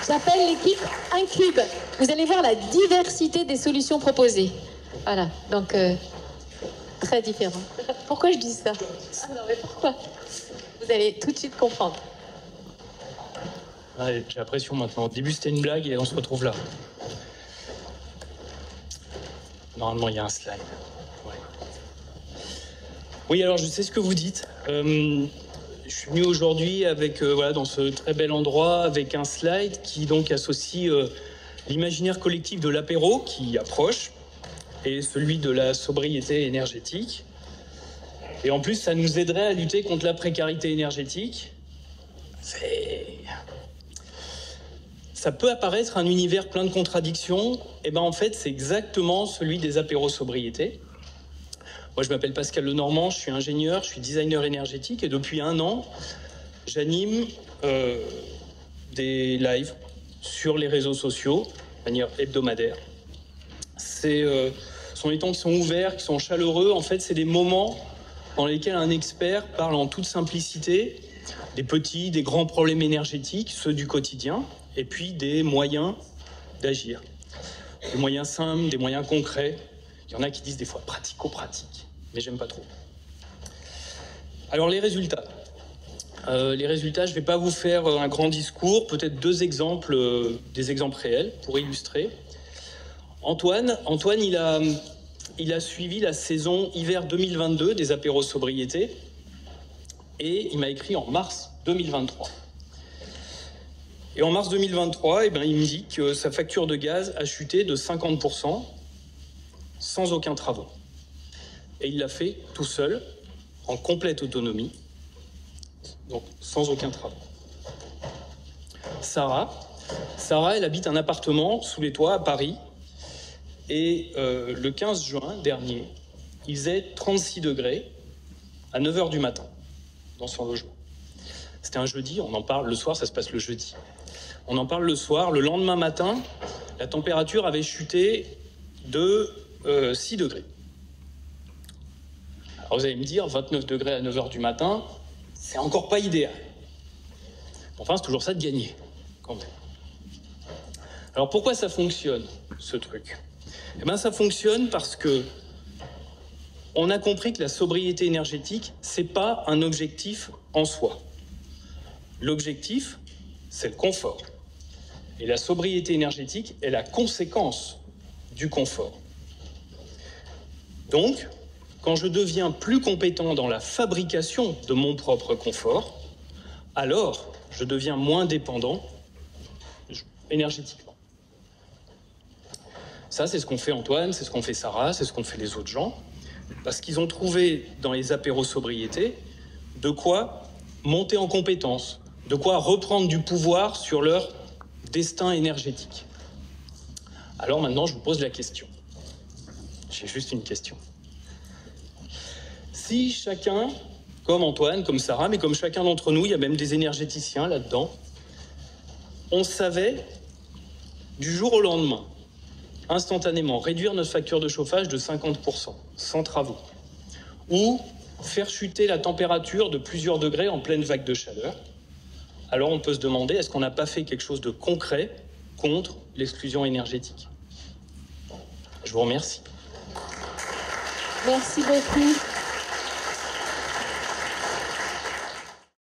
J'appelle l'équipe un cube. Vous allez voir la diversité des solutions proposées. Voilà, donc très différent. Pourquoi je dis ça? Ah non, mais pourquoi? Vous allez tout de suite comprendre. Allez, j'ai la pression maintenant. Au début, c'était une blague et on se retrouve là. Normalement, il y a un slide. Ouais. Oui, alors je sais ce que vous dites. Je suis venu aujourd'hui avec, voilà, dans ce très bel endroit, avec un slide qui donc associe l'imaginaire collectif de l'apéro qui approche et celui de la sobriété énergétique. Et en plus, ça nous aiderait à lutter contre la précarité énergétique. Ça peut apparaître un univers plein de contradictions. Et ben en fait, c'est exactement celui des apéros sobriété. Moi, je m'appelle Pascal Lenormand, je suis ingénieur, je suis designer énergétique et depuis 1 an, j'anime des lives sur les réseaux sociaux de manière hebdomadaire. Ce sont des temps qui sont ouverts, qui sont chaleureux. En fait, c'est des moments dans lesquels un expert parle en toute simplicité des petits, des grands problèmes énergétiques, ceux du quotidien, et puis des moyens d'agir. Des moyens simples, des moyens concrets. Il y en a qui disent des fois pratico-pratiques, mais j'aime pas trop. Alors les résultats. Je ne vais pas vous faire un grand discours, peut-être 2 exemples, des exemples réels pour illustrer. Antoine, il a suivi la saison hiver 2022 des apéros sobriété et il m'a écrit en mars 2023. Et en mars 2023, il me dit que sa facture de gaz a chuté de 50% sans aucun travaux. Et il l'a fait tout seul, en complète autonomie, donc sans aucun travaux. Sarah, elle habite un appartement sous les toits à Paris. Et le 15 juin dernier, il faisait 36 degrés à 9h du matin dans son logement. C'était un jeudi, on en parle le soir, ça se passe le jeudi. On en parle le soir. Le lendemain matin, la température avait chuté de 6 degrés. Alors vous allez me dire, 29 degrés à 9h du matin, c'est encore pas idéal. Enfin, c'est toujours ça de gagner, quand même. Alors pourquoi ça fonctionne, ce truc ? Eh bien, ça fonctionne parce que on a compris que la sobriété énergétique, c'est pas un objectif en soi. L'objectif, c'est le confort. Et la sobriété énergétique est la conséquence du confort. Donc, quand je deviens plus compétent dans la fabrication de mon propre confort, alors je deviens moins dépendant énergétiquement. Ça, c'est ce qu'ont fait Antoine, c'est ce qu'ont fait Sarah, c'est ce qu'ont fait les autres gens, parce qu'ils ont trouvé dans les apéros sobriété de quoi monter en compétence, de quoi reprendre du pouvoir sur leur destin énergétique. Alors maintenant, je vous pose la question. J'ai juste une question. Si chacun, comme Antoine, comme Sarah, mais comme chacun d'entre nous, il y a même des énergéticiens là-dedans, on savait du jour au lendemain, instantanément, réduire notre facture de chauffage de 50%, sans travaux, ou faire chuter la température de plusieurs degrés en pleine vague de chaleur, alors on peut se demander, est-ce qu'on n'a pas fait quelque chose de concret contre l'exclusion énergétique? Je vous remercie. Merci beaucoup.